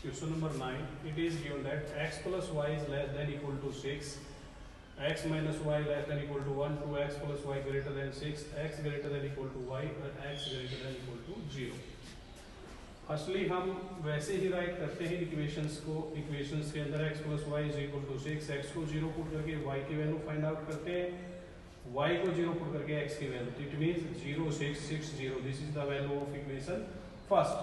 Question number 9. It is given that x plus y is less than equal to 6, x minus y less than equal to 1, 2x plus y greater than 6, x greater than equal to y and x greater than equal to 0. Firstly हम वैसे ही right करते हैं equations को। Equations के अंदर x plus y is equal to 6, x को 0 put करके y की वैल्यू फाइंड आउट करते हैं, y को 0 पुट करके x की वैल्यू। It means 0 6 6 0, this is the value of equation first.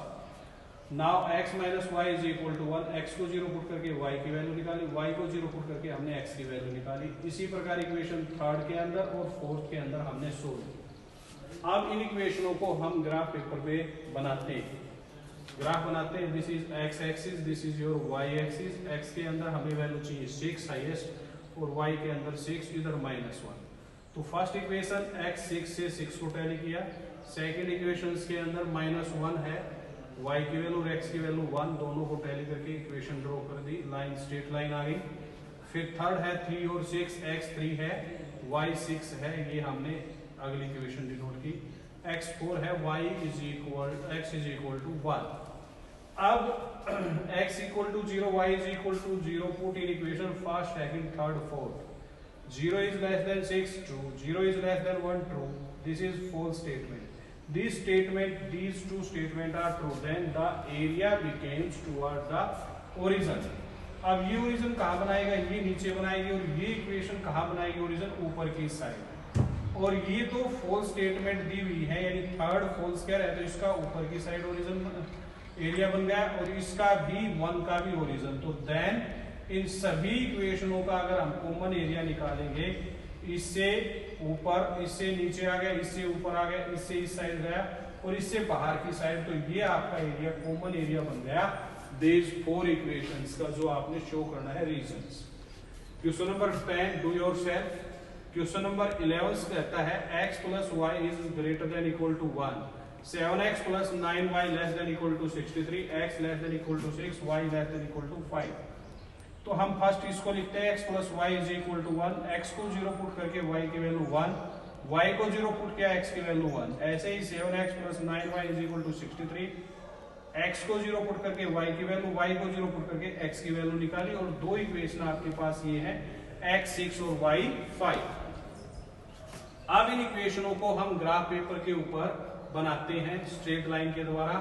Now x minus y is equal to 1, x को 0 पुट करके y की वैल्यू निकाली, y को 0 पुट करके हमने x की वैल्यू निकाली। इसी प्रकार इक्वेशन थर्ड के अंदर और फोर्थ के अंदर हमने सोल्व किया। अब इन इक्वेशनों को हम ग्राफ पेपर पे बनाते हैं। ग्राफ बनाते हैं, this is x axis, this is your y axis. x के अंदर हमें वैल्यू चाहिए 6 हाईएस्ट और y के अंदर 6, इधर -1। तो फर्स्ट इक्वेशन x 6 से 6 को टैली किया, सेकंड इक्वेशन के अंदर -1 है, y की वैल्यू और x की वैल्यू 1, दोनों को टैली करके इक्वेशन ड्रॉ कर दी, लाइन स्ट्रेट लाइन आ गई। फिर थर्ड है 3 और 6, x 3 है, y 6 है, ये हमने अगली इक्वेशन डिनोट की। x 4 है, x इज इक्वल टू 1। अब x इक्वल to 0, y is equal to 0 put in equation first, second, third, fourth. 0 is less than 6, true. 0 is less than 1, true. This is false statement. These two statements are true. Then the area becomes toward the origin. अब ये origin कहाँ बनाएगा? ये नीचे बनाएगी, और ये equation कहाँ बनाएगी? ओरिजिन ऊपर की साइड। और ये तो फॉल्स स्टेटमेंट दी हुई है, यानी थर्ड फॉल्स कह रहा है, तो इसका ऊपर की साइड ओरिजिन एरिया बन गया, और इसका भी 1 का भी ओरिजिन। तो देन इन सभी इक्वेशनों का अगर हम कॉमन एरिया निकालेंगे, इससे ऊपर, इससे नीचे आ गया, इससे ऊपर आ गया, इससे इस साइड गया और इससे बाहर की साइड, तो ये आपका एरिया कॉमन एरिया बन गया दीज 4 इक्वेशंस का, जो आपने शो करना है reasons. Question number 10 do yourself. Question number 11 कहता है x plus y is greater than equal to 1, 7x plus 9y less than equal to 63, x less than equal to 6, y less than equal to 5। तो हम first इसको लिखते हैं x plus y is equal to 1, x को 0 put करके y की value 1, y को 0 put किया x की वैल्यू 1। ऐसे ही 7x plus 9y is equal to 63, x को 0 पुट करके y की वैल्यू, y को 0 पुट करके x की वैल्यू निकाली, और दो इक्वेशन आपके पास ये है x 6 और y 5। अब इन इक्वेशनों को हम ग्राफ पेपर के ऊपर बनाते हैं स्ट्रेट लाइन के द्वारा।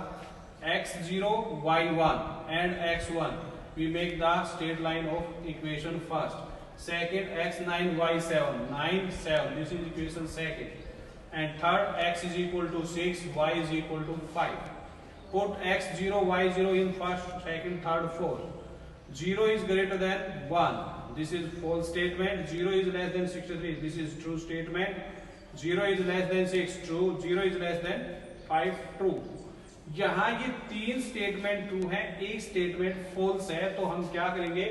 x0 y1 and x1 we make the straight line of equation first. Second x9 y7, 9 7, this is equation second. And third x is equal to 6, y is equal to 5. Put x0 y0 in first, second, third, fourth. 0 is greater than 1, this is false statement. 0 is less than 63, this is true statement. 0 is less than 6, true. 0 is less than 5, true. यहां ये 3 statement true है, एक statement false है, तो हम क्या करेंगे?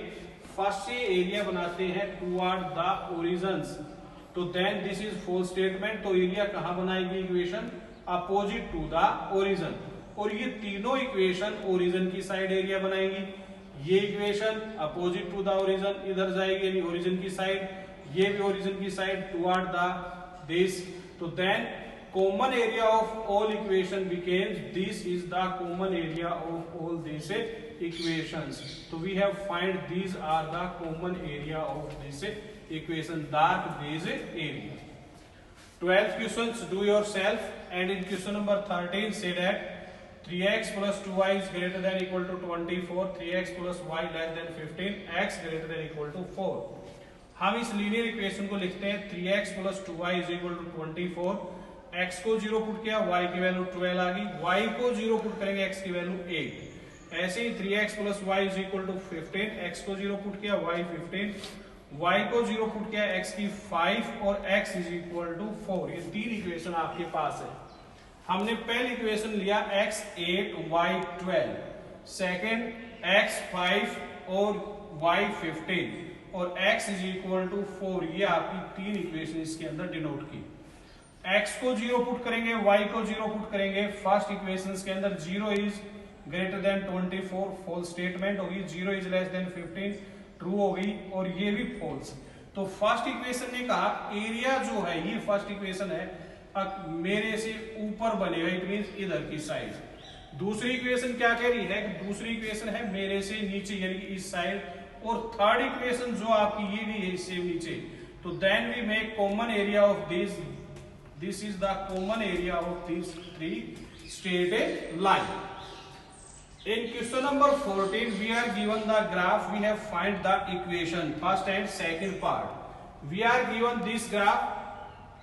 First से एरिया बनाते हैं टुवर्ड द ओरिजिन्स, तो then this is false statement. तो एरिया कहां बनाएगी equation? Opposite to the origin, और ये तीनों इक्वेशन ओरिजिन की साइड एरिया बनाएंगी। ये equation opposite to the origin इधर जाएगी, यानी ओरिजिन की साइड, ये भी ओरिजिन की साइड टुवर्ड द दिस। तो then common area of all equation becomes, this is the common area of all these equations. So we have find these are the common area of this equation, that this area. 12th questions do yourself, and in question number 13 say that 3x plus 2y is greater than equal to 24, 3x plus y less than 15, x greater than equal to 4. हम इस linear equation को लिखते हैं 3x plus 2y is equal to 24, x को 0 put किया, y की value 12 आ गई, y को 0 पुट करेंगे, x की वैल्यू 8। ऐसे ही 3x plus y is equal to 15, x को 0 पुट किया, y 15, y को 0 पुट किया, x की 5 और x इज इक्वल टू 4। ये 3 इक्वेशन आपके पास है। हमने पहली इक्वेशन लिया x 8 y 12, सेकेंड x 5 और y 15 और x इज इक्वल टू 4। ये आपकी 3 इक्वेशन इसके अंदर डिनोट की। x को 0 पुट करेंगे, y को 0 पुट करेंगे, फर्स्ट इक्वेशंस के अंदर 0 is greater than 24 false statement होगी, 0 इज लेस देन 15 ट्रू होगी, और ये भी फॉल्स। तो फर्स्ट इक्वेशन ने कहा एरिया जो है, ये फर्स्ट इक्वेशन है, मेरे से ऊपर बनेगा, इट मींस इधर की साइड। दूसरी इक्वेशन क्या कह रही है? दूसरी इक्वेशन है मेरे से नीचे यानी कि इस साइड, और थर्ड इक्वेशन जो आपकी ये गई है इससे नीचे। तो then we make common area of this is the common area of this three straight line. In question number 14, we are given the graph. We have find the equation first and second part. We are given this graph: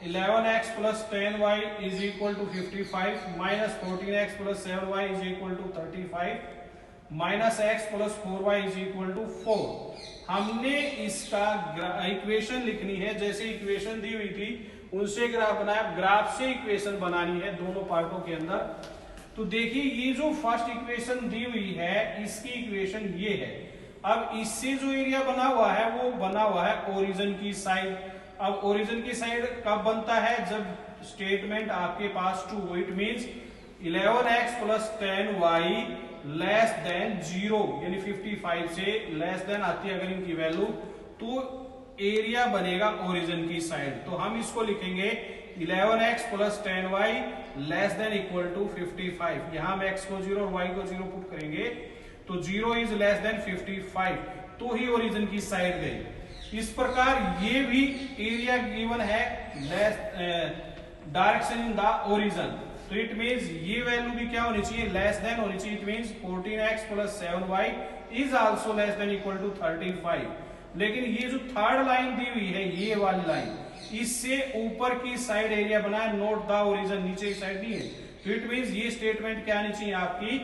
11x plus 10y is equal to 55 minus 14x plus 7y is equal to 35 minus x plus 4y is equal to 4. हमने इसका equation लिखनी है, जैसे equation दी हुई थी उनसे graph बनाया, graph से इक्वेशन बनानी है दोनों पार्टों के अंदर। तो देखिए ये जो फर्स्ट इक्वेशन दी हुई है इसकी इक्वेशन ये है। अब इससे जो एरिया बना हुआ है वो बना हुआ है ओरिजिन की साइड। अब ओरिजिन की साइड कब बनता है? जब स्टेटमेंट आपके पास ट्रू हो। It means 11x plus 10y less then 0 यानी 55 से लेस देन आती है अगर इनकी वैल्यू, तो एरिया बनेगा ओरिजिन की साइड। तो हम इसको लिखेंगे 11x plus 10y less than equal to 55। यहां हम x को 0 और y को 0 पुट करेंगे तो 0 इज लेस देन 55, तो ही ओरिजिन की साइड गई। इस प्रकार ये भी एरिया गिवन है डायरेक्शन इन द ओरिजिन। तो इट मींस ये वैल्यू भी क्या होनी चाहिए? लेस देन होनी चाहिए। It means 14x plus 7y is also less than equal to 35। लेकिन ये जो थर्ड लाइन दी हुई है ये वाली लाइन, इससे ऊपर की साइड एरिया बना है, नोट द ओरिजिन, नीचे की साइड नहीं है। तो इट मींस ये स्टेटमेंट क्या आनी चाहिए आपकी?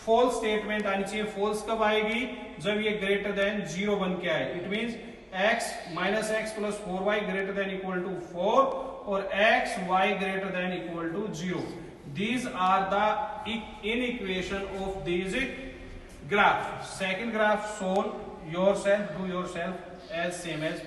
फॉल्स स्टेटमेंट आनी चाहिए। फॉल्स कब आएगी? जब ये ग्रेटर देन 0 बन के आए। It means x minus x plus 4y greater than equal to 4 और x y greater than equal to 0। These are the equation of this graph. Second graph solve yourself, do yourself as same as